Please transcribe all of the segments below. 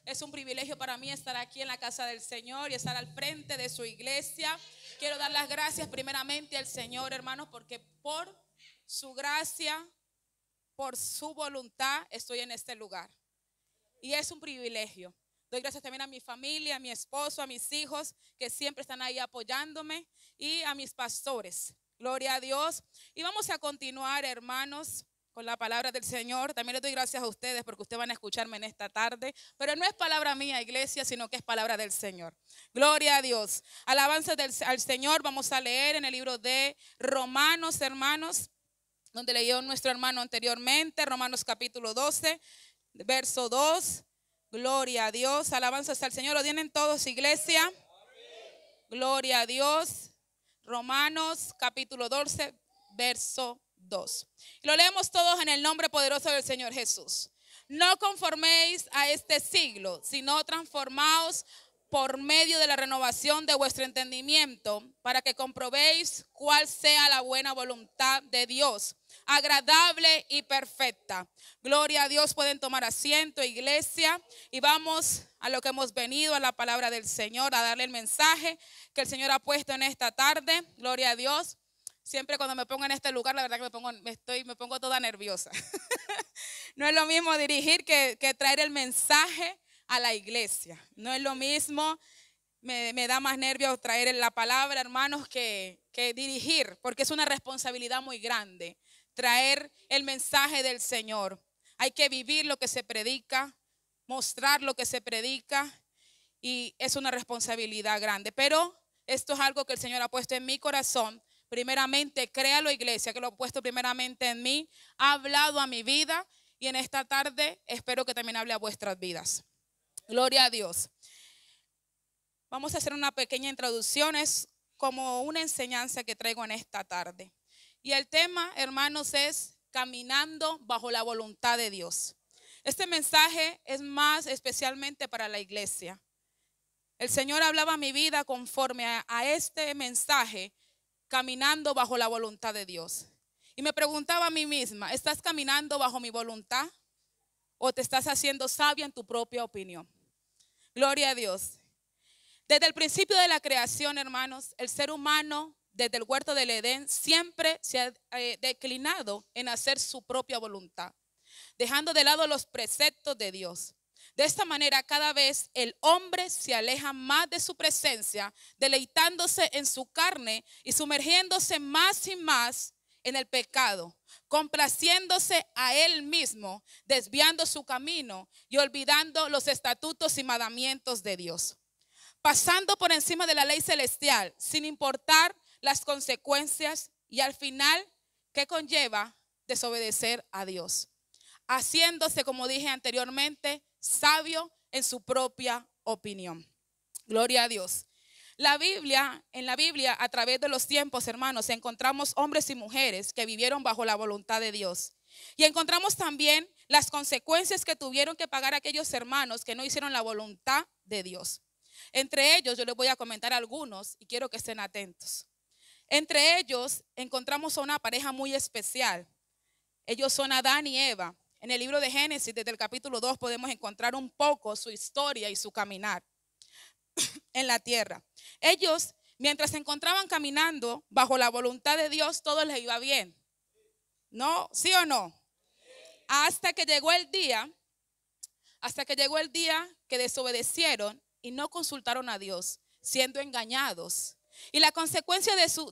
Es un privilegio para mí estar aquí en la casa del Señor y estar al frente de su iglesia. Quiero dar las gracias primeramente al Señor, hermanos, porque por su gracia, por su voluntad, estoy en este lugar. Y es un privilegio. Doy gracias también a mi familia, a mi esposo, a mis hijos, que siempre están ahí apoyándome, y a mis pastores. Gloria a Dios. Y vamos a continuar, hermanos, con la palabra del Señor. También les doy gracias a ustedes porque ustedes van a escucharme en esta tarde. Pero no es palabra mía, iglesia, sino que es palabra del Señor. Gloria a Dios. Alabanza al Señor. Vamos a leer en el libro de Romanos, hermanos, donde leyó nuestro hermano anteriormente. Romanos capítulo 12, verso 2. Gloria a Dios. Alabanza al Señor. ¿Lo tienen todos, iglesia? Gloria a Dios. Romanos capítulo 12, verso 2. Lo leemos todos en el nombre poderoso del Señor Jesús. No conforméis a este siglo, sino transformaos por medio de la renovación de vuestro entendimiento, para que comprobéis cuál sea la buena voluntad de Dios, agradable y perfecta. Gloria a Dios. Pueden tomar asiento, iglesia, y vamos a lo que hemos venido, a la palabra del Señor, a darle el mensaje que el Señor ha puesto en esta tarde. Gloria a Dios. Siempre cuando me pongo en este lugar, la verdad que me pongo toda nerviosa. No es lo mismo dirigir que traer el mensaje a la iglesia. No es lo mismo, me da más nervios traer la palabra, hermanos, que dirigir, porque es una responsabilidad muy grande traer el mensaje del Señor. Hay que vivir lo que se predica, mostrar lo que se predica, y es una responsabilidad grande. Pero esto es algo que el Señor ha puesto en mi corazón. Primeramente, créalo, iglesia, que lo ha puesto primeramente en mí, ha hablado a mi vida, y en esta tarde espero que también hable a vuestras vidas. Gloria a Dios. Vamos a hacer una pequeña introducción, es como una enseñanza que traigo en esta tarde. Y el tema, hermanos, es caminando bajo la voluntad de Dios. Este mensaje es más especialmente para la iglesia. El Señor hablaba a mi vida conforme a este mensaje, caminando bajo la voluntad de Dios. Y me preguntaba a mí misma, ¿estás caminando bajo mi voluntad o te estás haciendo sabia en tu propia opinión? Gloria a Dios. Desde el principio de la creación, hermanos, el ser humano, desde el huerto del Edén, siempre se ha declinado en hacer su propia voluntad, dejando de lado los preceptos de Dios. De esta manera, cada vez el hombre se aleja más de su presencia, deleitándose en su carne y sumergiéndose más y más en el pecado, complaciéndose a él mismo, desviando su camino y olvidando los estatutos y mandamientos de Dios, pasando por encima de la ley celestial sin importar las consecuencias, y al final, ¿qué conlleva? Desobedecer a Dios, haciéndose, como dije anteriormente, sabio en su propia opinión. Gloria a Dios. En la Biblia, a través de los tiempos, hermanos, encontramos hombres y mujeres que vivieron bajo la voluntad de Dios. Y encontramos también las consecuencias que tuvieron que pagar aquellos hermanos que no hicieron la voluntad de Dios. Entre ellos, yo les voy a comentar algunos y quiero que estén atentos. Entre ellos encontramos a una pareja muy especial. Ellos son Adán y Eva. En el libro de Génesis, desde el capítulo 2, podemos encontrar un poco su historia y su caminar en la tierra. Ellos, mientras se encontraban caminando bajo la voluntad de Dios, todo les iba bien. ¿No? ¿Sí o no? Hasta que llegó el día que desobedecieron y no consultaron a Dios, siendo engañados. Y la consecuencia de su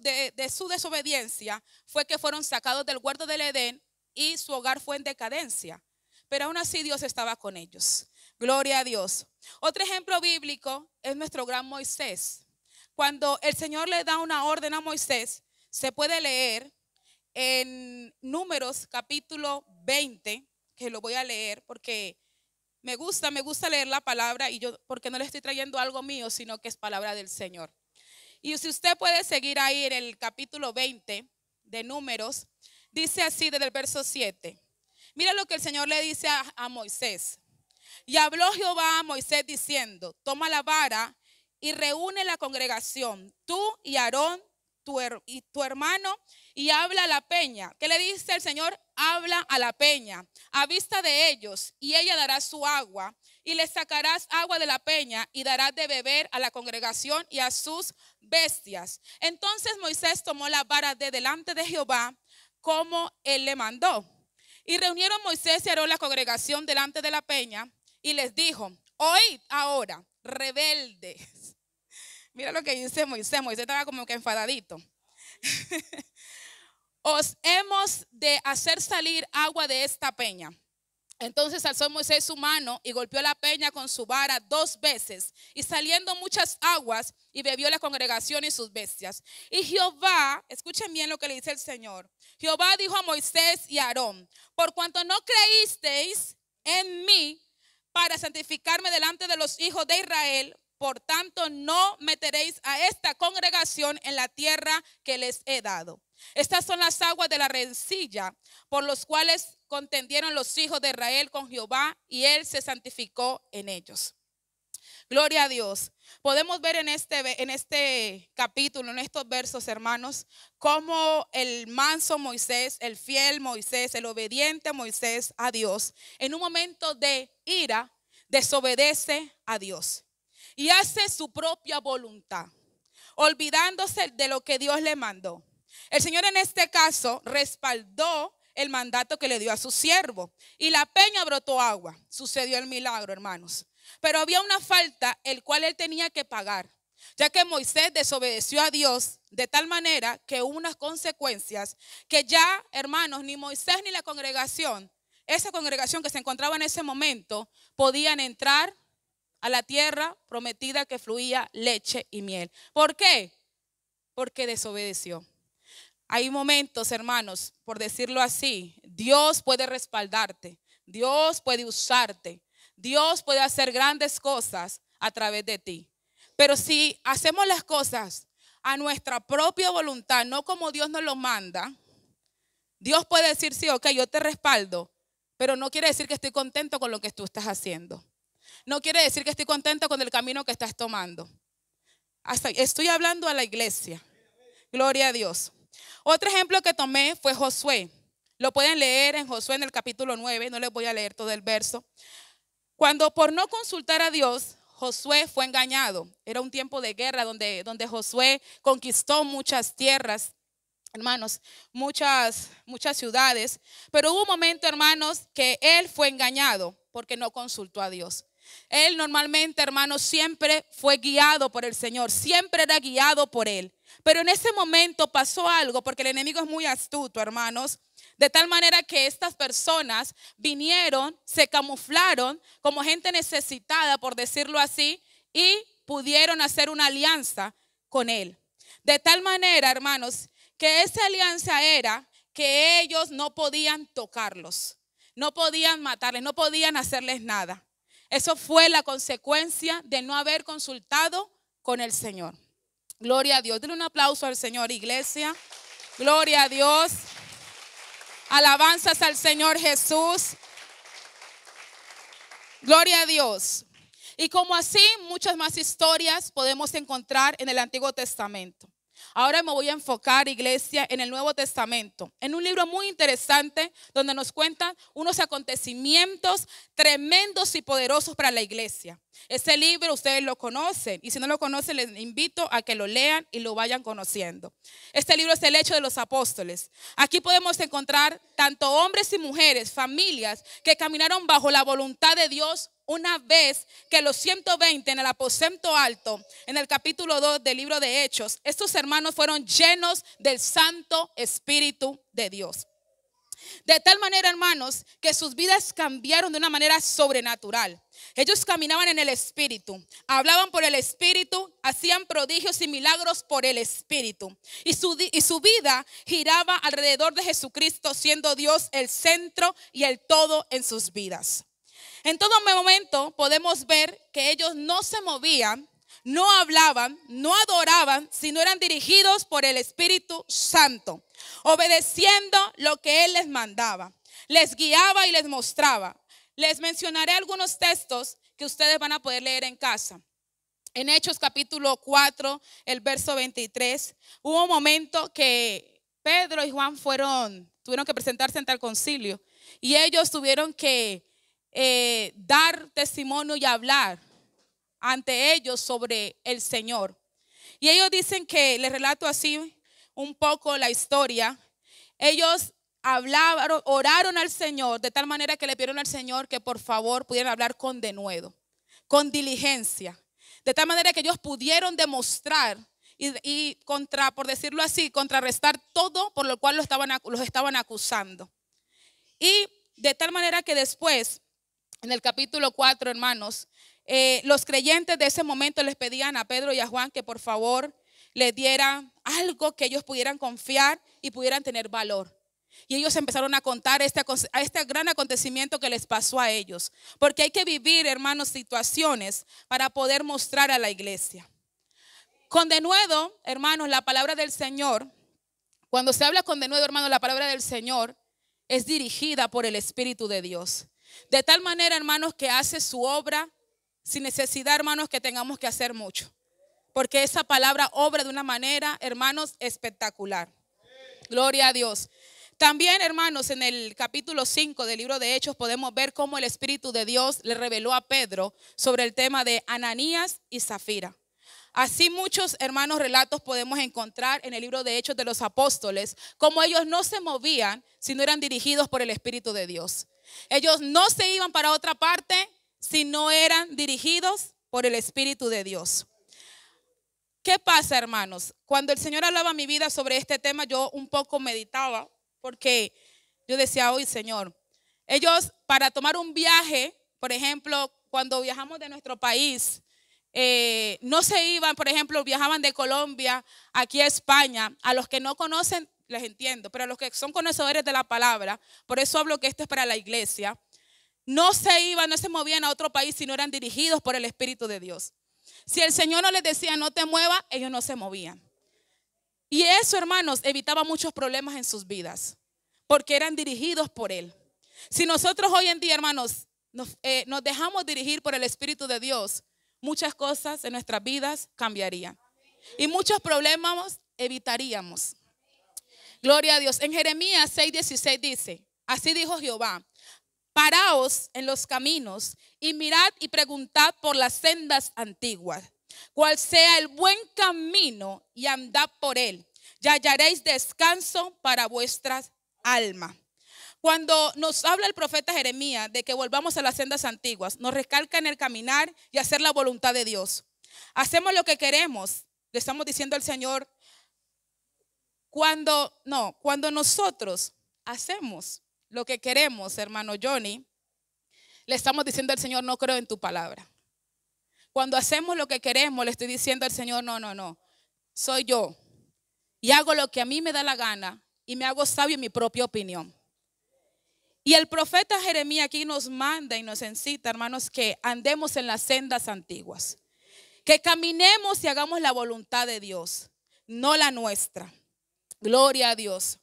desobediencia fue que fueron sacados del huerto del Edén y su hogar fue en decadencia. Pero aún así Dios estaba con ellos. Gloria a Dios. Otro ejemplo bíblico es nuestro gran Moisés. Cuando el Señor le da una orden a Moisés, se puede leer en Números capítulo 20, que lo voy a leer porque me gusta leer la palabra, y yo, porque no le estoy trayendo algo mío, sino que es palabra del Señor. Y si usted puede seguir ahí en el capítulo 20 de Números, dice así desde el verso 7. Mira lo que el Señor le dice a Moisés. Y habló Jehová a Moisés diciendo, toma la vara y reúne la congregación, tú y Aarón, tu hermano, y habla a la peña. ¿Qué le dice el Señor? Habla a la peña, a vista de ellos, y ella dará su agua, y le sacarás agua de la peña y darás de beber a la congregación y a sus bestias. Entonces Moisés tomó la vara de delante de Jehová como él le mandó. Y reunieron Moisés y Aarón la congregación delante de la peña y les dijo: oíd ahora, rebeldes. Mira lo que dice Moisés. Moisés estaba como que enfadadito. Os hemos de hacer salir agua de esta peña. Entonces alzó Moisés su mano y golpeó la peña con su vara 2 veces, y saliendo muchas aguas, y bebió la congregación y sus bestias. Y Jehová, escuchen bien lo que le dice el Señor. Jehová dijo a Moisés y a Aarón: por cuanto no creísteis en mí para santificarme delante de los hijos de Israel, por tanto no meteréis a esta congregación en la tierra que les he dado. Estas son las aguas de la rencilla por los cuales contendieron los hijos de Israel con Jehová, y él se santificó en ellos. Gloria a Dios. Podemos ver en este capítulo, en estos versos, hermanos, cómo el manso Moisés, el fiel Moisés, el obediente Moisés a Dios, en un momento de ira, desobedece a Dios y hace su propia voluntad, olvidándose de lo que Dios le mandó. El Señor en este caso respaldó el mandato que le dio a su siervo, y la peña brotó agua. Sucedió el milagro, hermanos. Pero había una falta el cual él tenía que pagar, ya que Moisés desobedeció a Dios de tal manera que hubo unas consecuencias que ya, hermanos, ni Moisés ni la congregación, esa congregación que se encontraba en ese momento, podían entrar a la tierra prometida que fluía leche y miel. ¿Por qué? Porque desobedeció. Hay momentos, hermanos, por decirlo así, Dios puede respaldarte, Dios puede usarte, Dios puede hacer grandes cosas a través de ti. Pero si hacemos las cosas a nuestra propia voluntad, no como Dios nos lo manda, Dios puede decir: sí, ok, yo te respaldo, pero no quiere decir que estoy contento con lo que tú estás haciendo. No quiere decir que estoy contento con el camino que estás tomando. Estoy hablando a la iglesia. Gloria a Dios. Otro ejemplo que tomé fue Josué. Lo pueden leer en Josué en el capítulo 9. No les voy a leer todo el verso. Cuando por no consultar a Dios, Josué fue engañado. Era un tiempo de guerra donde Josué conquistó muchas tierras, hermanos, muchas ciudades. Pero hubo un momento, hermanos, que él fue engañado porque no consultó a Dios. Él normalmente, hermanos, siempre fue guiado por el Señor, siempre era guiado por él. Pero en ese momento pasó algo, porque el enemigo es muy astuto, hermanos, de tal manera que estas personas vinieron, se camuflaron como gente necesitada, por decirlo así, y pudieron hacer una alianza con él. De tal manera, hermanos, que esa alianza era que ellos no podían tocarlos, no podían matarles, no podían hacerles nada. Eso fue la consecuencia de no haber consultado con el Señor. Gloria a Dios. Denle un aplauso al Señor, iglesia. Gloria a Dios. Alabanzas al Señor Jesús. Gloria a Dios. Y como así, muchas más historias podemos encontrar en el Antiguo Testamento. Ahora me voy a enfocar, iglesia, en el Nuevo Testamento, en un libro muy interesante donde nos cuentan unos acontecimientos tremendos y poderosos para la iglesia. Este libro ustedes lo conocen, y si no lo conocen les invito a que lo lean y lo vayan conociendo. Este libro es el Hechos de los Apóstoles. Aquí podemos encontrar tanto hombres y mujeres, familias que caminaron bajo la voluntad de Dios. Una vez que los 120 en el aposento alto, en el capítulo 2 del libro de Hechos, estos hermanos fueron llenos del Santo Espíritu de Dios. De tal manera, hermanos, que sus vidas cambiaron de una manera sobrenatural. Ellos caminaban en el Espíritu, hablaban por el Espíritu, hacían prodigios y milagros por el Espíritu. Y su vida giraba alrededor de Jesucristo, siendo Dios el centro y el todo en sus vidas. En todo momento podemos ver que ellos no se movían, no hablaban, no adoraban, sino eran dirigidos por el Espíritu Santo, obedeciendo lo que Él les mandaba. Les guiaba y les mostraba. Les mencionaré algunos textos que ustedes van a poder leer en casa. En Hechos capítulo 4, el verso 23, hubo un momento que Pedro y Juan tuvieron que presentarse ante el concilio, y ellos tuvieron que dar testimonio y hablar ante ellos sobre el Señor. Y ellos dicen que, les relato así un poco la historia, ellos hablaron, oraron al Señor de tal manera que le pidieron al Señor que por favor pudieran hablar con denuedo, con diligencia, de tal manera que ellos pudieron demostrar y por decirlo así, contrarrestar todo por lo cual los estaban acusando. Y de tal manera que después, en el capítulo 4, hermanos, los creyentes de ese momento les pedían a Pedro y a Juan que por favor les dieran algo que ellos pudieran confiar y pudieran tener valor. Y ellos empezaron a contar este gran acontecimiento que les pasó a ellos. Porque hay que vivir, hermanos, situaciones para poder mostrar a la iglesia. Con denuedo, hermanos, la palabra del Señor, cuando se habla con denuedo, hermanos, la palabra del Señor es dirigida por el Espíritu de Dios. De tal manera, hermanos, que hace su obra sin necesidad, hermanos, que tengamos que hacer mucho. Porque esa palabra obra de una manera, hermanos, espectacular. Gloria a Dios. También, hermanos, en el capítulo 5 del libro de Hechos podemos ver cómo el Espíritu de Dios le reveló a Pedro sobre el tema de Ananías y Zafira. Así muchos, hermanos, relatos podemos encontrar en el libro de Hechos de los Apóstoles, cómo ellos no se movían si no eran dirigidos por el Espíritu de Dios. Ellos no se iban para otra parte si no eran dirigidos por el Espíritu de Dios. ¿Qué pasa, hermanos? Cuando el Señor hablaba a mi vida sobre este tema, yo un poco meditaba, porque yo decía, hoy Señor, ellos para tomar un viaje, por ejemplo, cuando viajamos de nuestro país, no se iban, por ejemplo, viajaban de Colombia aquí a España. A los que no conocen, les entiendo, pero a los que son conocedores de la palabra, por eso hablo que esto es para la iglesia, no se iban, no se movían a otro país si no eran dirigidos por el Espíritu de Dios. Si el Señor no les decía no te muevas, ellos no se movían. Y eso, hermanos, evitaba muchos problemas en sus vidas, porque eran dirigidos por Él. Si nosotros hoy en día, hermanos, nos dejamos dirigir por el Espíritu de Dios, muchas cosas en nuestras vidas cambiarían. Y muchos problemas evitaríamos. Gloria a Dios. En Jeremías 6:16 dice, así dijo Jehová, paraos en los caminos y mirad y preguntad por las sendas antiguas, cuál sea el buen camino y andad por él, y hallaréis descanso para vuestras almas. Cuando nos habla el profeta Jeremías de que volvamos a las sendas antiguas, nos recalca en el caminar y hacer la voluntad de Dios. Hacemos lo que queremos, le estamos diciendo al Señor, cuando nosotros hacemos lo que queremos, hermano Johnny, le estamos diciendo al Señor, no creo en tu palabra. Cuando hacemos lo que queremos, le estoy diciendo al Señor, no, soy yo. Y hago lo que a mí me da la gana y me hago sabio en mi propia opinión. Y el profeta Jeremías aquí nos manda y nos incita, hermanos, que andemos en las sendas antiguas. Que caminemos y hagamos la voluntad de Dios, no la nuestra. Gloria a Dios.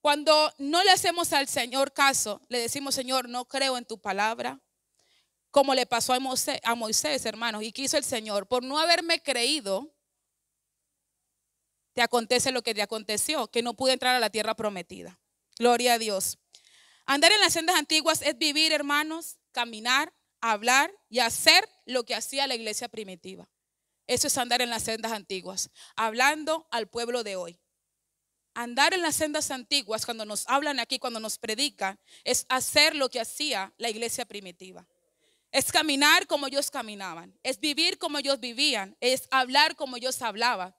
Cuando no le hacemos al Señor caso, le decimos, Señor, no creo en tu palabra, como le pasó a Moisés, hermanos, y quiso el Señor, por no haberme creído, te acontece lo que te aconteció, que no pude entrar a la tierra prometida. Gloria a Dios. Andar en las sendas antiguas es vivir, hermanos, caminar, hablar y hacer lo que hacía la iglesia primitiva. Eso es andar en las sendas antiguas, hablando al pueblo de hoy. Andar en las sendas antiguas, cuando nos hablan aquí, cuando nos predican, es hacer lo que hacía la iglesia primitiva. Es caminar como ellos caminaban, es vivir como ellos vivían, es hablar como ellos hablaban,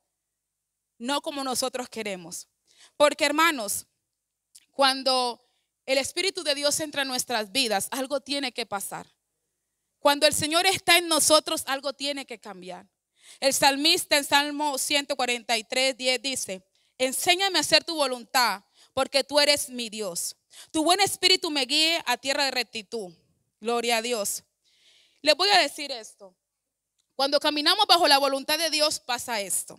no como nosotros queremos. Porque, hermanos, cuando el Espíritu de Dios entra en nuestras vidas, algo tiene que pasar. Cuando el Señor está en nosotros, algo tiene que cambiar. El salmista en Salmo 143:10 dice, enséñame a hacer tu voluntad, porque tú eres mi Dios. Tu buen espíritu me guíe a tierra de rectitud. Gloria a Dios. Les voy a decir esto. Cuando caminamos bajo la voluntad de Dios pasa esto.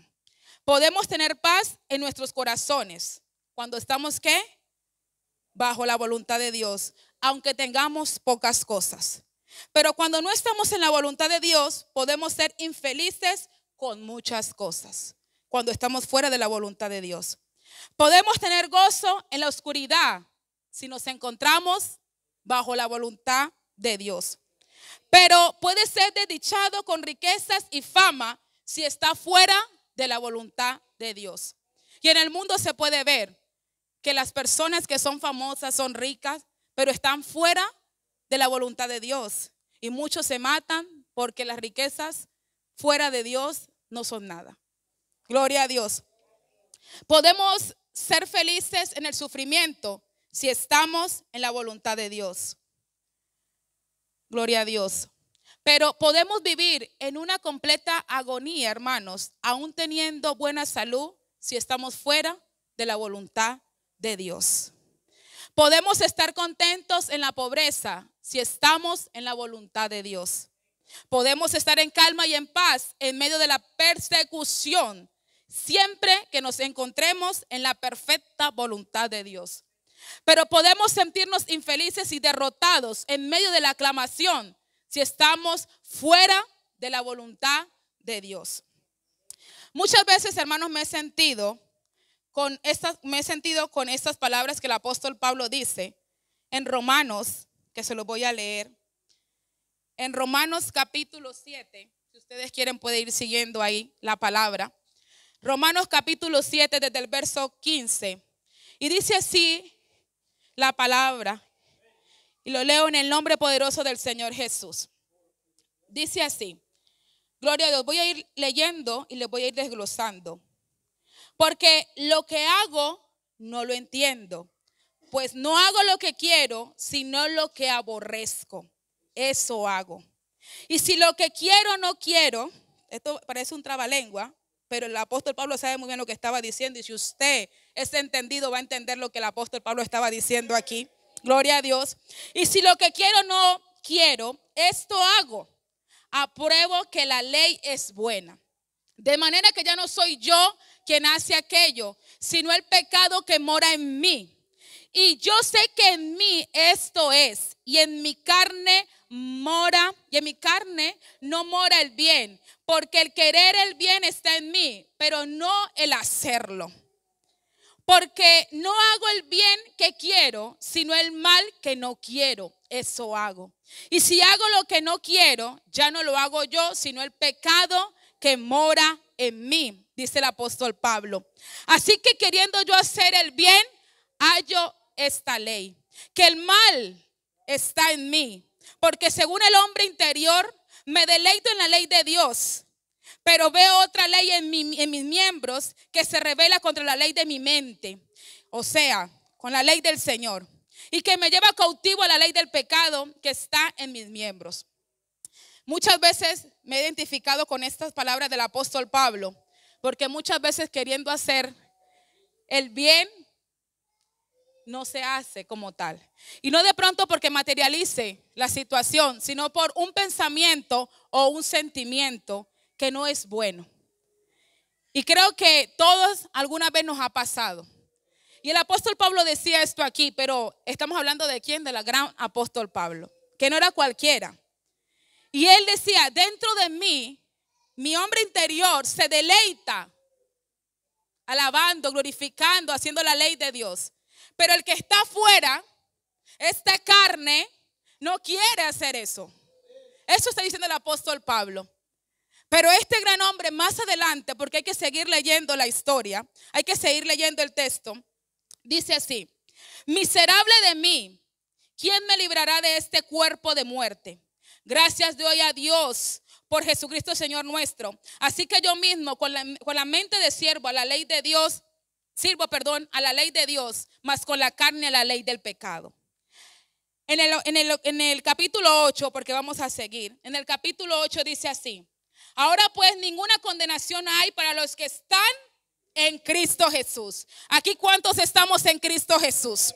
Podemos tener paz en nuestros corazones. Cuando estamos, ¿qué? Bajo la voluntad de Dios, aunque tengamos pocas cosas. Pero cuando no estamos en la voluntad de Dios, podemos ser infelices con muchas cosas. Cuando estamos fuera de la voluntad de Dios. Podemos tener gozo en la oscuridad si nos encontramos bajo la voluntad de Dios. Pero puede ser desdichado con riquezas y fama si está fuera de la voluntad de Dios. Y en el mundo se puede ver que las personas que son famosas son ricas, pero están fuera de la voluntad de Dios. Y muchos se matan porque las riquezas fuera de Dios no son nada. Gloria a Dios. Podemos ser felices en el sufrimiento si estamos en la voluntad de Dios. Gloria a Dios. Pero podemos vivir en una completa agonía, hermanos, aún teniendo buena salud, si estamos fuera de la voluntad de Dios. Podemos estar contentos en la pobreza si estamos en la voluntad de Dios. Podemos estar en calma y en paz en medio de la persecución, siempre que nos encontremos en la perfecta voluntad de Dios. Pero podemos sentirnos infelices y derrotados en medio de la aclamación si estamos fuera de la voluntad de Dios. Muchas veces, hermanos, me he sentido con estas palabras que el apóstol Pablo dice en Romanos, que se los voy a leer. En Romanos capítulo 7, si ustedes quieren pueden ir siguiendo ahí la palabra. Romanos capítulo 7 desde el verso 15. Y dice así la palabra. Y lo leo en el nombre poderoso del Señor Jesús. Dice así. Gloria a Dios. Voy a ir leyendo y les voy a ir desglosando. Porque lo que hago no lo entiendo. Pues no hago lo que quiero, sino lo que aborrezco. Eso hago. Y si lo que quiero no quiero, esto parece un trabalengua, pero el apóstol Pablo sabe muy bien lo que estaba diciendo. Y si usted es entendido, va a entender lo que el apóstol Pablo estaba diciendo aquí. Gloria a Dios. Y si lo que quiero no quiero, esto hago. Apruebo que la ley es buena. De manera que ya no soy yo quien hace aquello, sino el pecado que mora en mí. Y yo sé que en mí esto es, y en mi carne mora, y en mi carne no mora el bien, porque el querer el bien está en mí, pero no el hacerlo. Porque no hago el bien que quiero, sino el mal que no quiero, eso hago. Y si hago lo que no quiero, ya no lo hago yo, sino el pecado que mora en mí, dice el apóstol Pablo. Así que queriendo yo hacer el bien, hallo esta ley, que el mal está en mí, porque según el hombre interior me deleito en la ley de Dios, pero veo otra ley en mis miembros que se revela contra la ley de mi mente, o sea, con la ley del Señor, y que me lleva cautivo a la ley del pecado que está en mis miembros. Muchas veces me he identificado con estas palabras del apóstol Pablo, porque muchas veces queriendo hacer el bien no se hace como tal. Y no de pronto porque materialice la situación, sino por un pensamiento o un sentimiento que no es bueno. Y creo que todos alguna vez nos ha pasado. Y el apóstol Pablo decía esto aquí, pero estamos hablando de quién, de la gran apóstol Pablo, que no era cualquiera. Y él decía, dentro de mí, mi hombre interior se deleita alabando, glorificando, haciendo la ley de Dios. Pero el que está afuera, esta carne, no quiere hacer eso. Eso está diciendo el apóstol Pablo. Pero este gran hombre más adelante, porque hay que seguir leyendo la historia, hay que seguir leyendo el texto, dice así: miserable de mí, ¿quién me librará de este cuerpo de muerte? Gracias doy a Dios por Jesucristo Señor nuestro. Así que yo mismo con la mente de siervo a la ley de Dios, a la ley de Dios, mas con la carne a la ley del pecado. En el capítulo 8, porque vamos a seguir, en el capítulo 8 dice así: ahora pues ninguna condenación hay para los que están en Cristo Jesús. Aquí cuántos estamos en Cristo Jesús.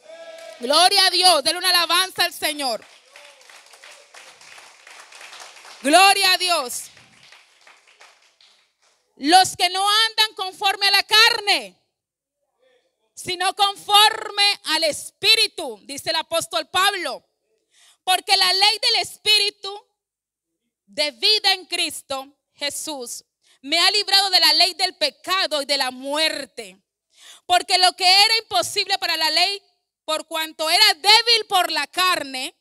Gloria a Dios, denle una alabanza al Señor. Gloria a Dios. Los que no andan conforme a la carne, sino conforme al Espíritu, dice el apóstol Pablo. Porque la ley del Espíritu de vida en Cristo Jesús me ha librado de la ley del pecado y de la muerte. Porque lo que era imposible para la ley, por cuanto era débil por la carne,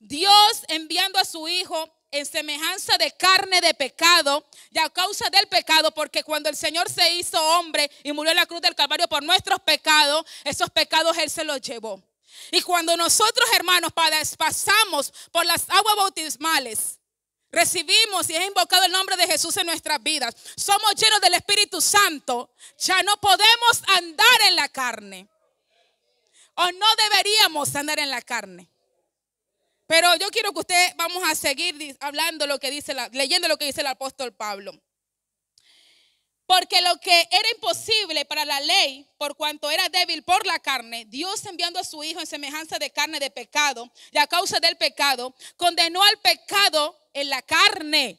Dios enviando a su Hijo en semejanza de carne de pecado y a causa del pecado, porque cuando el Señor se hizo hombre y murió en la cruz del Calvario por nuestros pecados, esos pecados Él se los llevó. Y cuando nosotros, hermanos, pasamos por las aguas bautismales, recibimos y es invocado el nombre de Jesús en nuestras vidas, somos llenos del Espíritu Santo, ya no podemos andar en la carne, o no deberíamos andar en la carne. Pero yo quiero que usted, vamos a seguir hablando lo que dice, leyendo lo que dice el apóstol Pablo. Porque lo que era imposible para la ley, por cuanto era débil por la carne, Dios enviando a su Hijo en semejanza de carne de pecado, y a causa del pecado, condenó al pecado en la carne,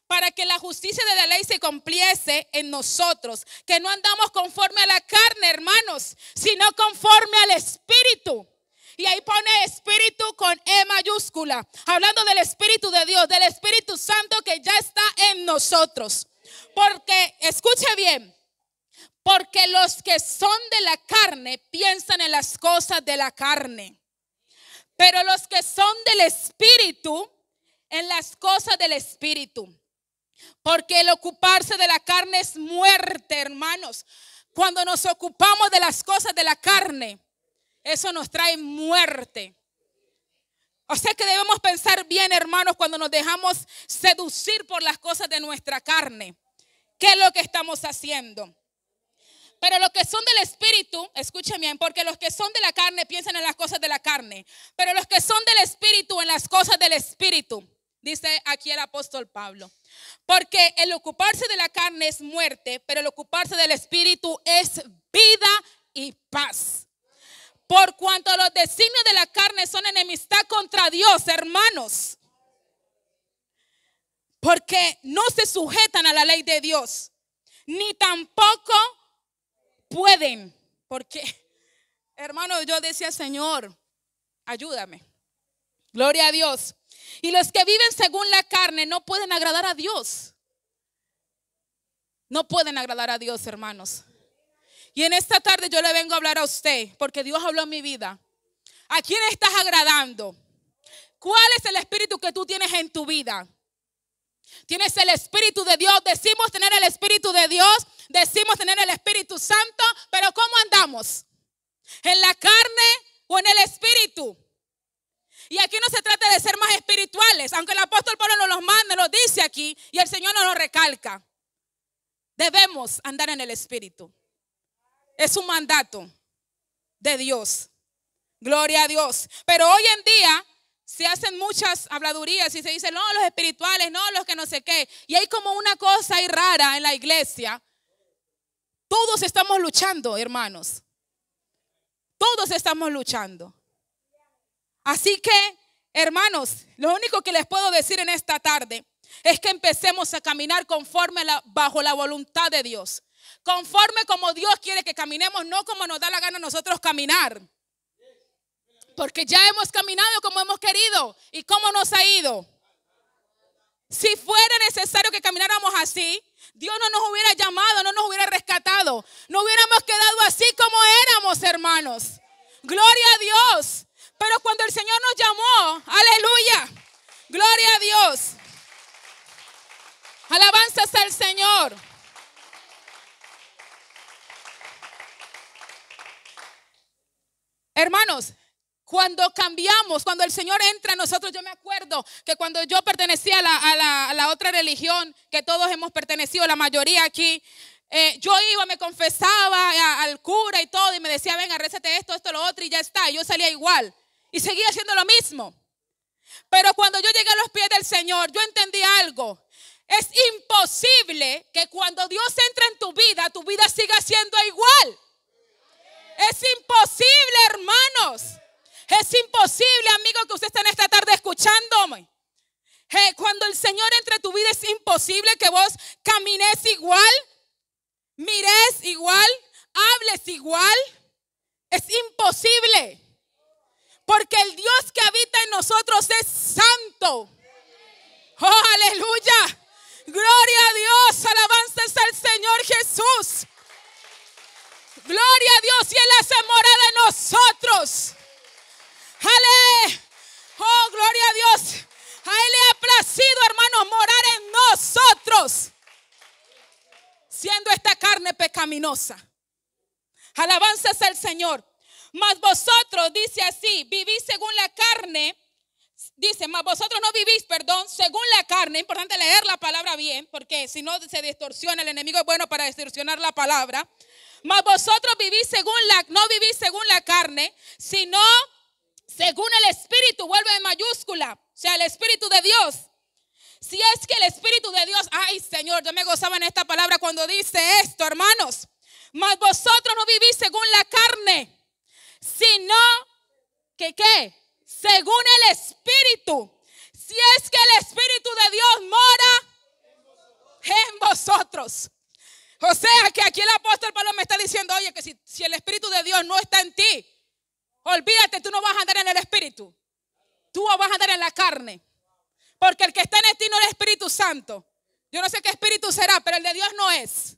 para que la justicia de la ley se cumpliese en nosotros, que no andamos conforme a la carne, hermanos, sino conforme al Espíritu. Y ahí pone espíritu con E mayúscula, hablando del Espíritu de Dios, del Espíritu Santo que ya está en nosotros. Porque, escuche bien, porque los que son de la carne piensan en las cosas de la carne, pero los que son del Espíritu, en las cosas del Espíritu. Porque el ocuparse de la carne es muerte, hermanos. Cuando nos ocupamos de las cosas de la carne, eso nos trae muerte. O sea que debemos pensar bien, hermanos, cuando nos dejamos seducir por las cosas de nuestra carne. ¿Qué es lo que estamos haciendo? Pero los que son del Espíritu, escuchen bien, porque los que son de la carne piensan en las cosas de la carne, pero los que son del Espíritu en las cosas del Espíritu, dice aquí el apóstol Pablo. Porque el ocuparse de la carne es muerte, pero el ocuparse del Espíritu es vida y paz. Por cuanto los designios de la carne son enemistad contra Dios, hermanos. Porque no se sujetan a la ley de Dios, ni tampoco pueden. Porque, hermano, yo decía, Señor, ayúdame. Gloria a Dios. Y los que viven según la carne no pueden agradar a Dios. No pueden agradar a Dios, hermanos. Y en esta tarde yo le vengo a hablar a usted, porque Dios habló en mi vida. ¿A quién estás agradando? ¿Cuál es el espíritu que tú tienes en tu vida? Tienes el Espíritu de Dios. Decimos tener el Espíritu de Dios, decimos tener el Espíritu Santo, pero ¿cómo andamos? ¿En la carne o en el Espíritu? Y aquí no se trata de ser más espirituales, aunque el apóstol Pablo nos los manda, nos dice aquí, y el Señor nos lo recalca. Debemos andar en el Espíritu. Es un mandato de Dios. Gloria a Dios. Pero hoy en día se hacen muchas habladurías y se dice, no, los espirituales, no, los que no sé qué. Y hay como una cosa ahí rara en la iglesia. Todos estamos luchando, hermanos. Todos estamos luchando. Así que, hermanos, lo único que les puedo decir en esta tarde es que empecemos a caminar conforme bajo la voluntad de Dios. Conforme como Dios quiere que caminemos, no como nos da la gana a nosotros caminar. Porque ya hemos caminado como hemos querido. ¿Y cómo nos ha ido? Si fuera necesario que camináramos así, Dios no nos hubiera llamado, no nos hubiera rescatado. No hubiéramos quedado así como éramos, hermanos. Gloria a Dios. Pero cuando el Señor nos llamó, aleluya, gloria a Dios. Alabanzas al Señor. Hermanos, cuando cambiamos, cuando el Señor entra a nosotros, yo me acuerdo que cuando yo pertenecía a la otra religión, que todos hemos pertenecido, la mayoría aquí, yo iba, me confesaba al cura y todo, y me decía, venga, récete esto, lo otro, y ya está. Y yo salía igual, y seguía haciendo lo mismo. Pero cuando yo llegué a los pies del Señor, yo entendí algo. Es imposible que cuando Dios entra en tu vida siga siendo igual. Es imposible, hermanos. Es imposible, amigo, que usted esté en esta tarde escuchándome. Cuando el Señor entre en tu vida es imposible que vos camines igual, mires igual, hables igual. Es imposible. Porque el Dios que habita en nosotros es santo. Oh, aleluya. Gloria a Dios. Alabanzas al Señor Jesús. Gloria a Dios, y Él hace morada en nosotros. ¡Ale! ¡Oh, gloria carne pecaminosa. Alabanzas al Señor. Mas vosotros, dice así, vivís según la carne. Dice, mas vosotros no vivís, según la carne. Es importante leer la palabra bien, porque si no se distorsiona. El enemigo es bueno para distorsionar la palabra. Mas vosotros no vivís según la carne, sino según el Espíritu. Vuelve en mayúscula, o sea, el Espíritu de Dios. Si es que el Espíritu de Dios, ay Señor, yo me gozaba en esta palabra cuando dice esto, hermanos. Mas vosotros no vivís según la carne, sino que ¿qué? Según el Espíritu. Si es que el Espíritu de Dios mora en vosotros. O sea que aquí el apóstol Pablo me está diciendo, oye, que si el Espíritu de Dios no está en ti, olvídate, tú no vas a andar en el Espíritu. Tú vas a andar en la carne. Porque el que está en ti no es el Espíritu Santo. Yo no sé qué espíritu será, pero el de Dios no es.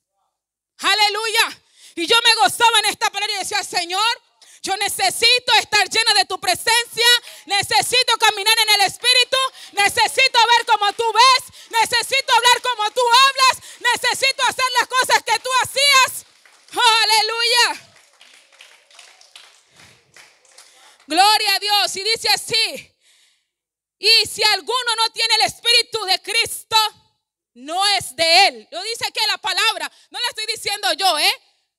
Aleluya. Y yo me gozaba en esta palabra y decía, Señor, yo necesito estar llena de tu presencia. Necesito caminar en el Espíritu. Necesito ver como tú ves. Necesito hablar como tú hablas. Necesito hacer las cosas que tú hacías. Aleluya. Gloria a Dios. Y dice así. Y si alguno no tiene el Espíritu de Cristo, no es de él. Lo dice aquí la palabra. No la estoy diciendo yo,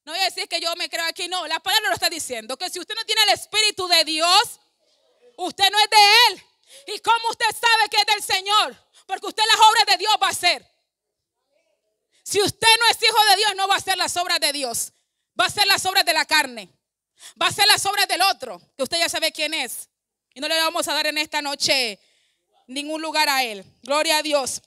No voy a decir que yo me creo aquí, no. La palabra lo está diciendo. Que si usted no tiene el Espíritu de Dios, usted no es de él. ¿Y cómo usted sabe que es del Señor? Porque usted las obras de Dios va a hacer. Si usted no es hijo de Dios, no va a hacer las obras de Dios. Va a hacer las obras de la carne. Va a hacer las obras del otro, que usted ya sabe quién es. Y no le vamos a dar en esta noche ningún lugar a él. Gloria a Dios.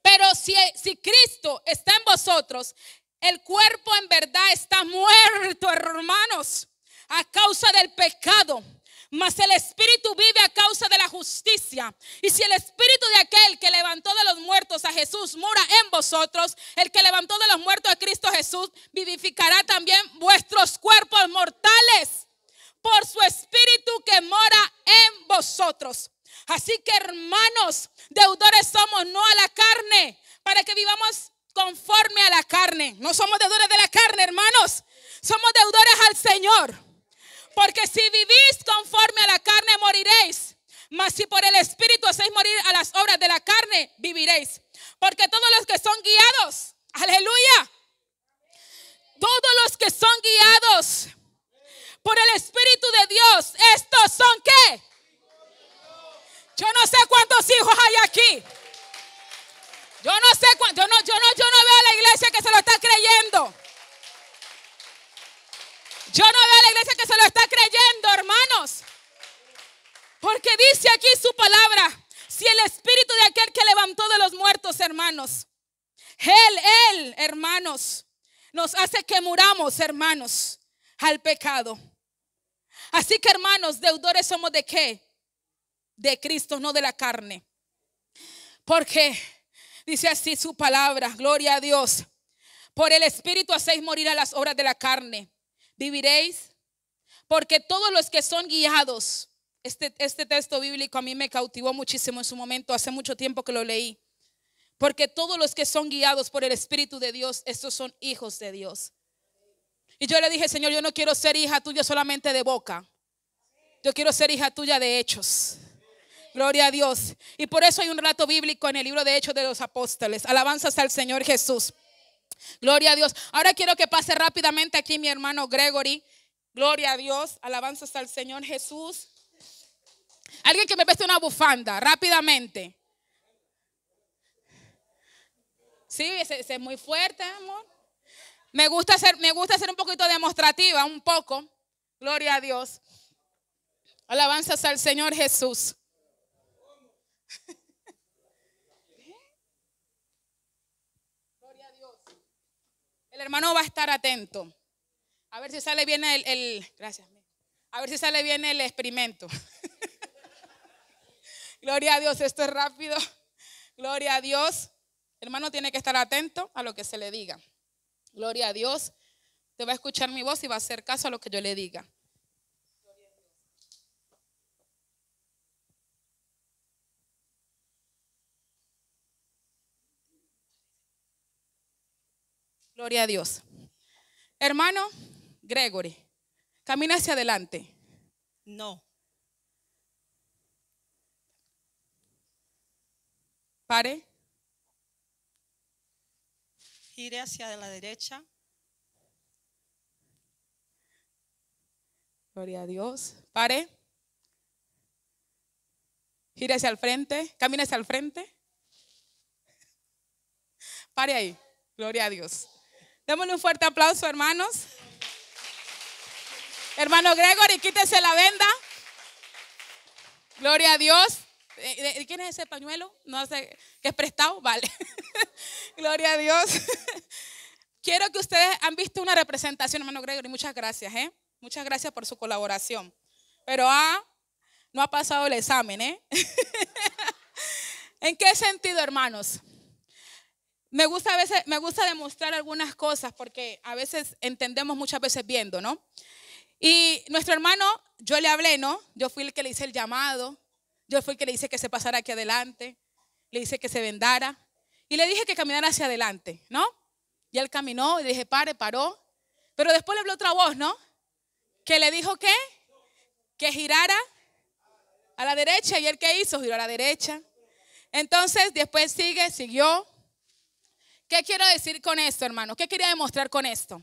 Pero si Cristo está en vosotros, el cuerpo en verdad está muerto, hermanos, a causa del pecado. Mas el Espíritu vive a causa de la justicia. Y si el Espíritu de aquel que levantó de los muertos a Jesús mora en vosotros, el que levantó de los muertos a Cristo Jesús vivificará también vuestros cuerpos mortales por su Espíritu que mora en vosotros. Así que, hermanos, deudores somos, no a la carne, para que vivamos conforme a la carne. No somos deudores de la carne, hermanos. Somos deudores al Señor. Porque si vivís conforme a la carne, moriréis. Mas si por el Espíritu hacéis morir a las obras de la carne, viviréis. Porque todos los que son guiados, aleluya, todos los que son guiados por el Espíritu de Dios, estos son ¿qué? Yo no sé cuántos hijos hay aquí. Yo no sé cuántos. Yo no veo a la iglesia que se lo está creyendo. Yo no veo a la iglesia que se lo está creyendo, hermanos. Porque dice aquí su palabra. Si el Espíritu de aquel que levantó de los muertos, hermanos, Él, hermanos, nos hace que muramos, hermanos, al pecado. Así que, hermanos, deudores somos ¿de qué? De Cristo, no de la carne. Porque dice así su palabra, gloria a Dios. Por el Espíritu hacéis morir a las obras de la carne. Viviréis. Porque todos los que son guiados, este texto bíblico a mí me cautivó muchísimo en su momento, hace mucho tiempo que lo leí. Porque todos los que son guiados por el Espíritu de Dios, estos son hijos de Dios. Y yo le dije, Señor, yo no quiero ser hija tuya solamente de boca. Yo quiero ser hija tuya de hechos. Gloria a Dios. Y por eso hay un relato bíblico en el libro de Hechos de los Apóstoles. Alabanzas al Señor Jesús. Gloria a Dios. Ahora quiero que pase rápidamente aquí mi hermano Gregory. Gloria a Dios. Alabanzas al Señor Jesús. Alguien que me preste una bufanda rápidamente. Sí, ese es muy fuerte, amor. Me gusta ser un poquito demostrativa, un poco. Gloria a Dios. Alabanzas al Señor Jesús. Gloria a Dios. El hermano va a estar atento. A ver si sale bien gracias. A ver si sale bien el experimento. Gloria a Dios, esto es rápido. Gloria a Dios. El hermano tiene que estar atento a lo que se le diga. Gloria a Dios. Te va a escuchar mi voz y va a hacer caso a lo que yo le diga. Gloria a Dios. Hermano Gregory, camina hacia adelante. No. Pare. Gire hacia la derecha. Gloria a Dios. Pare. Gire hacia el frente. Camina hacia el frente. Pare ahí. Gloria a Dios. Démosle un fuerte aplauso, hermanos. Hermano Gregory, quítese la venda. Gloria a Dios. ¿Quién es ese pañuelo? No sé, ¿que es prestado? Vale. Gloria a Dios. Quiero que ustedes han visto una representación, hermano Gregory. Muchas gracias, Muchas gracias por su colaboración. Pero no ha pasado el examen, ¿En qué sentido, hermanos? Me gusta demostrar algunas cosas porque a veces entendemos muchas veces viendo, ¿no? Y nuestro hermano, yo le hablé, ¿no? Yo fui el que le hice el llamado. Yo fui el que le hice que se pasara aquí adelante. Le hice que se vendara. Y le dije que caminara hacia adelante, ¿no? Y él caminó y dije, paró. Pero después le habló otra voz, ¿no? Que le dijo que girara a la derecha. ¿Y él qué hizo? Giró a la derecha. Entonces, después siguió. ¿Qué quiero decir con esto, hermano? ¿Qué quería demostrar con esto?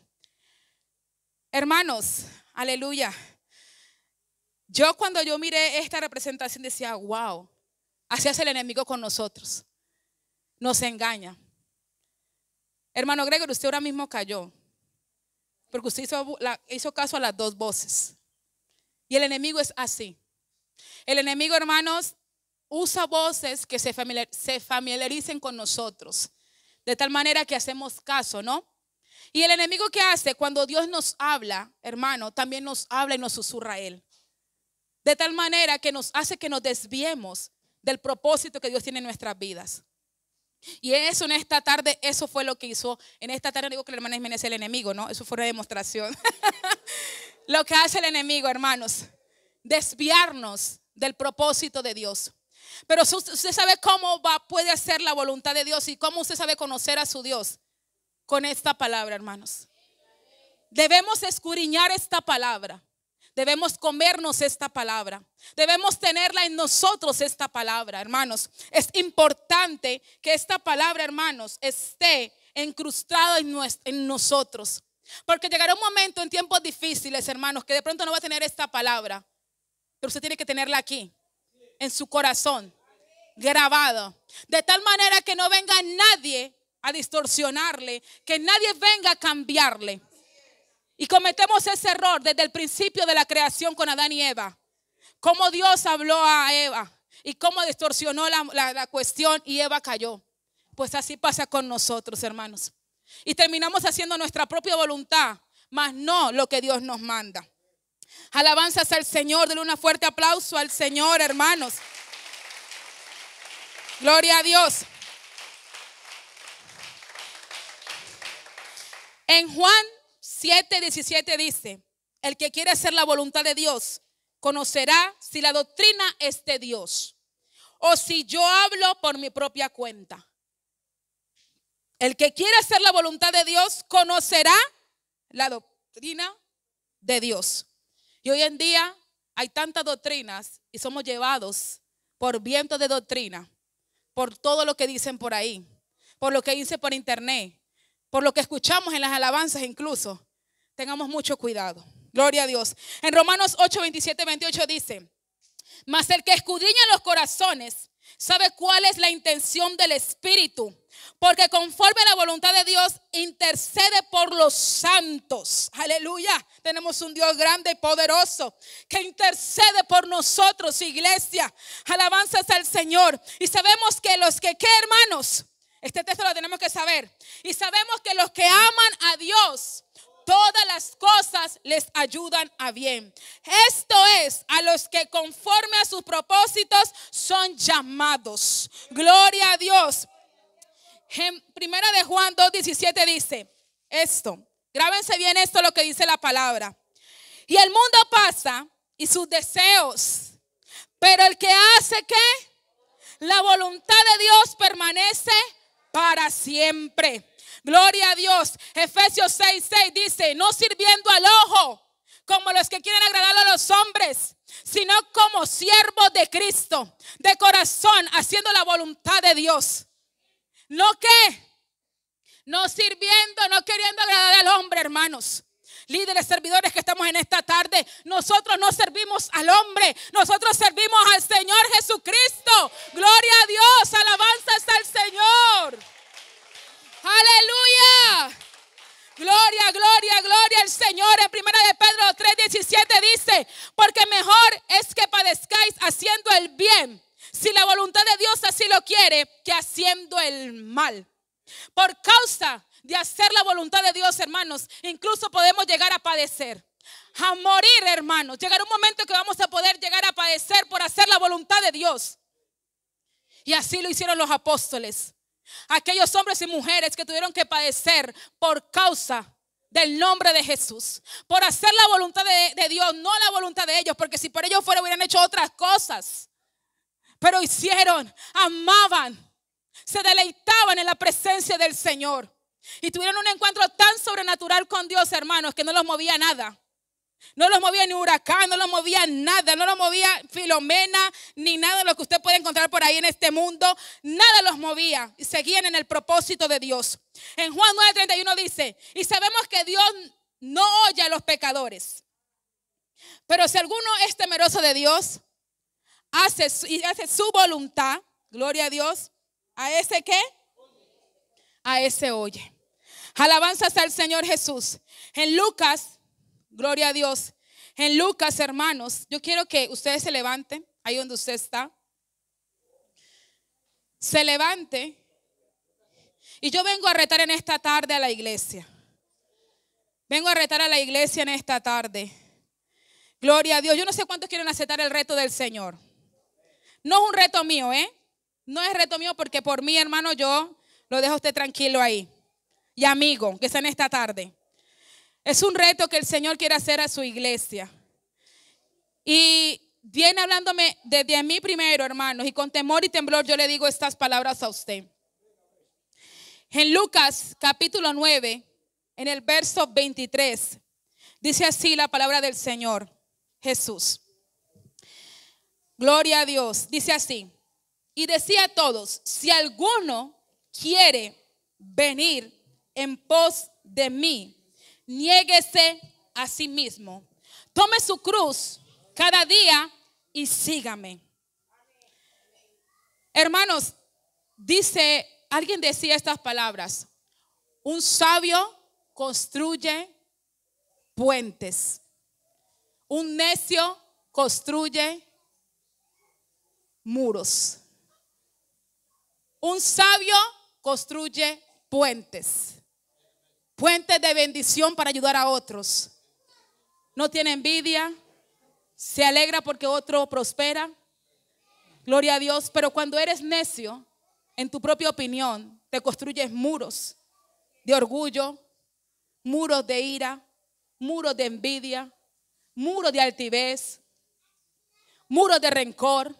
Hermanos, aleluya. Yo cuando yo miré esta representación decía, wow, así hace el enemigo con nosotros. Nos engaña. Hermano Gregory, usted ahora mismo cayó. Porque usted hizo caso a las dos voces. Y el enemigo es así. El enemigo, hermanos, usa voces que se familiaricen con nosotros. De tal manera que hacemos caso, ¿no? Y el enemigo, ¿qué hace? Cuando Dios nos habla, hermano, también nos habla y nos susurra a Él. De tal manera que nos hace que nos desviemos del propósito que Dios tiene en nuestras vidas. Y eso en esta tarde, eso fue lo que hizo. En esta tarde digo que la hermana Jiménez es el enemigo, ¿no? Eso fue una demostración. Lo que hace el enemigo, hermanos, desviarnos del propósito de Dios. Pero usted sabe cómo puede hacer la voluntad de Dios y cómo usted sabe conocer a su Dios. Con esta palabra, hermanos. Debemos escudriñar esta palabra. Debemos comernos esta palabra. Debemos tenerla en nosotros esta palabra, hermanos. Es importante que esta palabra, hermanos, esté incrustada en nosotros. Porque llegará un momento en tiempos difíciles, hermanos, que de pronto no va a tener esta palabra. Pero usted tiene que tenerla aquí, en su corazón, grabada. De tal manera que no venga nadie a distorsionarle, que nadie venga a cambiarle. Y cometemos ese error desde el principio de la creación con Adán y Eva. Cómo Dios habló a Eva y cómo distorsionó la cuestión y Eva cayó. Pues así pasa con nosotros, hermanos. Y terminamos haciendo nuestra propia voluntad, mas no lo que Dios nos manda. Alabanzas al Señor, denle un fuerte aplauso al Señor, hermanos. Gloria a Dios. En Juan 7:17 dice, el que quiere hacer la voluntad de Dios conocerá si la doctrina es de Dios o si yo hablo por mi propia cuenta. El que quiere hacer la voluntad de Dios conocerá la doctrina de Dios. Y hoy en día hay tantas doctrinas y somos llevados por viento de doctrina, por todo lo que dicen por ahí, por lo que dicen por internet, por lo que escuchamos en las alabanzas incluso. Tengamos mucho cuidado. Gloria a Dios. En Romanos 8:27-28 dice, mas el que escudriña los corazones sabe cuál es la intención del Espíritu, porque conforme a la voluntad de Dios intercede por los santos. Aleluya. Tenemos un Dios grande y poderoso que intercede por nosotros, iglesia. Alabanzas al Señor. Y sabemos que los que, ¿qué, hermanos? Este texto lo tenemos que saber. Y sabemos que los que aman a Dios, todas las cosas les ayudan a bien. Esto es, a los que conforme a sus propósitos son llamados. Gloria a Dios. En Primera de Juan 2:17 dice esto. Grábense bien esto, lo que dice la palabra. Y el mundo pasa y sus deseos, pero el que hace, ¿qué? La voluntad de Dios permanece para para siempre. Gloria a Dios. Efesios 6:6 dice: no sirviendo al ojo como los que quieren agradar a los hombres, sino como siervos de Cristo, de corazón, haciendo la voluntad de Dios. No sirviendo, no queriendo agradar al hombre, hermanos. Líderes, servidores que estamos en esta tarde, nosotros no servimos al hombre, nosotros servimos al Señor Jesucristo. Gloria a Dios, alabanzas al Señor. Aleluya. Gloria, gloria, gloria al Señor. En 1 de Pedro 3:17 dice: porque mejor es que padezcáis haciendo el bien, si la voluntad de Dios así lo quiere, que haciendo el mal. Por causa de hacer la voluntad de Dios, hermanos, incluso podemos llegar a padecer, a morir, hermanos. Llegará un momento que vamos a poder llegar a padecer por hacer la voluntad de Dios. Y así lo hicieron los apóstoles. Aquellos hombres y mujeres que tuvieron que padecer por causa del nombre de Jesús, por hacer la voluntad de Dios, no la voluntad de ellos, porque si por ellos fuera hubieran hecho otras cosas. Pero hicieron, amaban, se deleitaban en la presencia del Señor. Y tuvieron un encuentro tan sobrenatural con Dios, hermanos, que no los movía nada. No los movía ni huracán, no los movía nada, no los movía Filomena, ni nada de lo que usted puede encontrar por ahí en este mundo. Nada los movía y seguían en el propósito de Dios. En Juan 9:31 dice: y sabemos que Dios no oye a los pecadores, pero si alguno es temeroso de Dios, hace su voluntad, gloria a Dios, ¿a ese qué? A ese oye. Alabanzas al Señor Jesús. En Lucas, gloria a Dios. En Lucas, hermanos, yo quiero que ustedes se levanten, ahí donde usted está. Se levante. Y yo vengo a retar en esta tarde a la iglesia. Vengo a retar a la iglesia en esta tarde. Gloria a Dios. Yo no sé cuántos quieren aceptar el reto del Señor. No es un reto mío, No es reto mío, porque por mí, hermano, yo lo dejo a usted tranquilo ahí. Y amigo, que está en esta tarde. Es un reto que el Señor quiere hacer a su iglesia. Y viene hablándome desde mí primero, hermanos. Y con temor y temblor yo le digo estas palabras a usted. En Lucas capítulo 9, en el verso 23, dice así la palabra del Señor Jesús. Gloria a Dios. Dice así: y decía a todos: si alguno quiere venir en pos de mí, niéguese a sí mismo, tome su cruz cada día y sígame. Hermanos, alguien decía estas palabras: un sabio construye puentes, un necio construye muros. Un sabio construye puentes. Puentes de bendición para ayudar a otros. No tiene envidia, se alegra porque otro prospera. Gloria a Dios. Pero cuando eres necio en tu propia opinión, te construyes muros de orgullo, muros de ira, muros de envidia, muros de altivez, muros de rencor.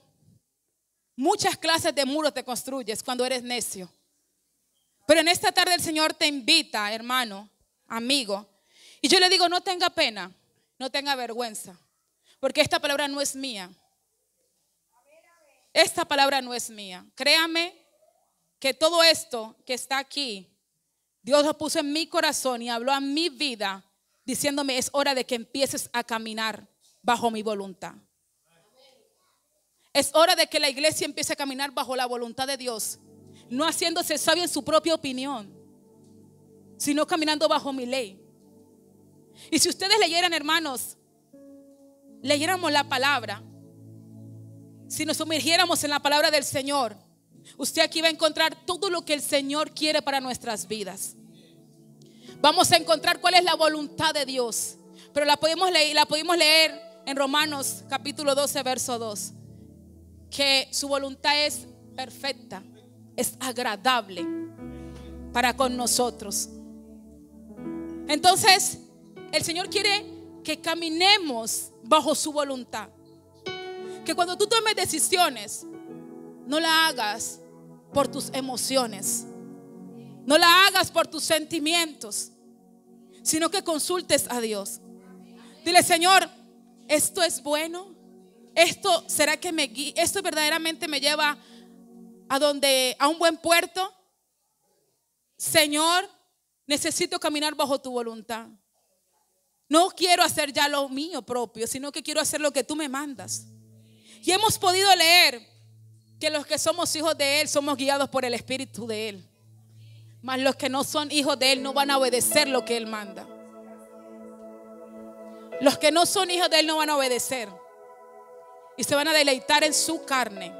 Muchas clases de muros te construyes cuando eres necio. Pero en esta tarde el Señor te invita, hermano, amigo. Y yo le digo: no tenga pena, no tenga vergüenza, porque esta palabra no es mía. Esta palabra no es mía. Créame que todo esto que está aquí, Dios lo puso en mi corazón y habló a mi vida diciéndome: es hora de que empieces a caminar bajo mi voluntad. Es hora de que la iglesia empiece a caminar bajo la voluntad de Dios, no haciéndose sabio en su propia opinión, sino caminando bajo mi ley. Y si ustedes leyeran, hermanos, leyéramos la palabra, si nos sumergiéramos en la palabra del Señor, usted aquí va a encontrar todo lo que el Señor quiere para nuestras vidas. Vamos a encontrar cuál es la voluntad de Dios. Pero la pudimos leer en Romanos capítulo 12, verso 2. Que su voluntad es perfecta, es agradable para con nosotros. Entonces, el Señor quiere que caminemos bajo su voluntad. Que cuando tú tomes decisiones, no la hagas por tus emociones, No la hagas por tus sentimientos, sino que consultes a Dios. Dile: Señor, ¿esto es bueno? ¿Esto será que me guía? ¿Esto verdaderamente me lleva a un buen puerto? Señor, necesito caminar bajo tu voluntad. No quiero hacer ya lo mío propio, sino que quiero hacer lo que tú me mandas. Y hemos podido leer que los que somos hijos de Él somos guiados por el Espíritu de Él. Mas los que no son hijos de Él no van a obedecer lo que Él manda. Los que no son hijos de Él no van a obedecer y se van a deleitar en su carne.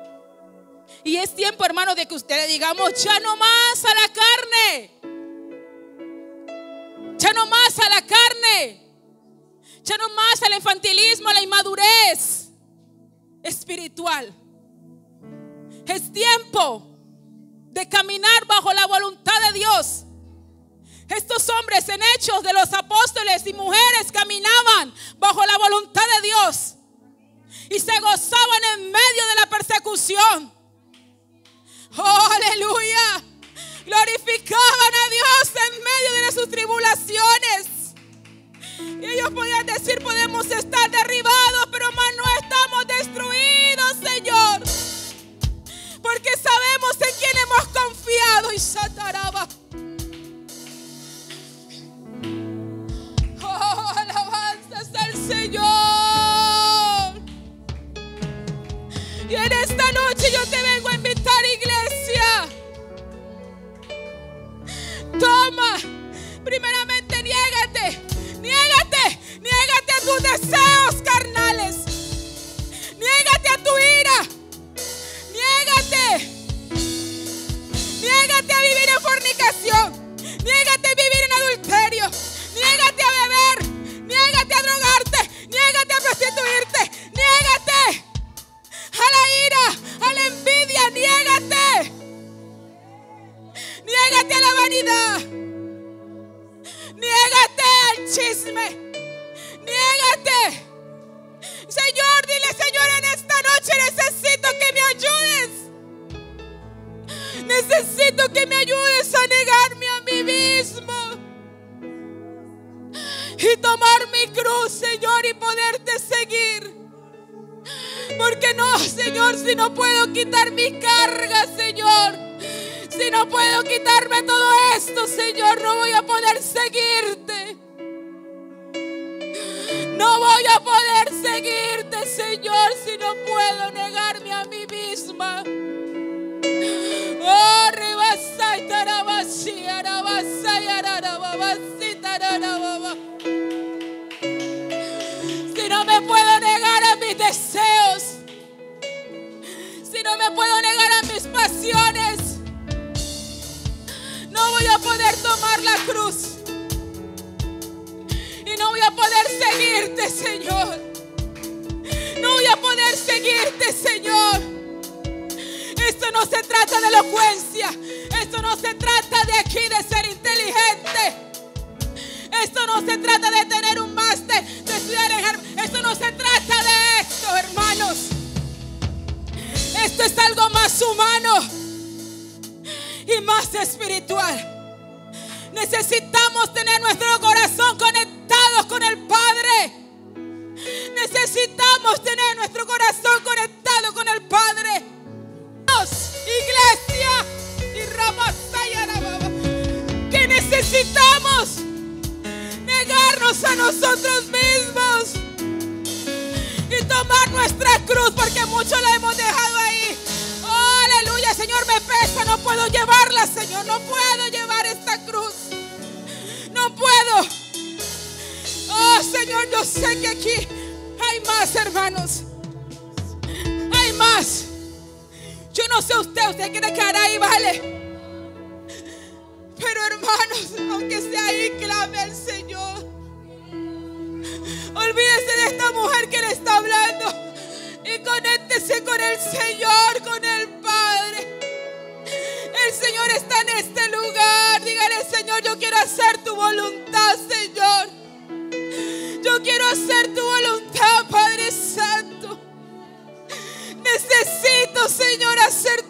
Y es tiempo, hermano, de que ustedes digamos: ya no más a la carne. Ya no más a la carne. Ya no más al infantilismo, a la inmadurez espiritual. Es tiempo de caminar bajo la voluntad de Dios. Estos hombres en Hechos de los Apóstoles y mujeres caminaban bajo la voluntad de Dios y se gozaban en medio de la persecución. Oh, aleluya. Glorificaban a Dios en medio de sus tribulaciones. Y ellos podían decir: podemos estar derribados, pero más no estamos destruidos, Señor, porque sabemos en quién hemos confiado. Y Sataraba. Oh, alabanzas al Señor. Y en esta noche yo te vengo a invitar, iglesia. Toma, primeramente niégate a tus deseos carnales. Niégate a tu ira. Niégate a vivir en fornicación. Niégate a vivir en adulterio. Niégate a beber. Niégate a drogarte. Niégate a prostituirte. Niégate a la ira, a la envidia. Niégate a la vanidad. Niégate al chisme. Niégate. Señor, dile: Señor, en esta noche necesito que me ayudes. Necesito que me ayudes a negarme a mí mismo y tomar mi cruz, Señor, y poderte seguir. Porque no, Señor, si no puedo quitar mi carga, Señor, si no puedo quitarme todo esto, Señor, no voy a poder seguirte. No voy a poder seguirte, Señor, si no puedo negarme a mí misma. Oh, rebasai tarabasi, arabasai arababasi tarababa. Si no me puedo negar a mis deseos, si no me puedo negar a mis pasiones, no voy a poder tomar la cruz. Y no voy a poder seguirte, Señor. No voy a poder seguirte, Señor. Esto no se trata de elocuencia. Esto no se trata de aquí de ser inteligente. Esto no se trata de tener un máster, de estudiar en Harvard. Esto no se trata de esto, hermanos. Esto es algo más humano y más espiritual. Necesitamos tener nuestro corazón conectado con el Padre. Necesitamos tener nuestro corazón conectado con el Padre. Iglesia, y Ramasayarababa, que necesitamos negarnos a nosotros mismos y tomar nuestra cruz, porque mucho la hemos dejado ahí. Oh, aleluya, Señor, me pesa, no puedo llevarla, Señor, no puedo llevar esta cruz. No puedo. Oh, Señor, yo sé que aquí hay más, hermanos. Hay más. Yo no sé usted quiere quedar ahí, vale. Pero hermanos, aunque sea ahí, clame al Señor. Olvídese de esta mujer que le está hablando y conéctese con el Señor, con el Padre. El Señor está en este lugar. Dígale: Señor, yo quiero hacer tu voluntad, Señor. Yo quiero hacer tu voluntad, Padre Santo. Necesito, Señor, hacer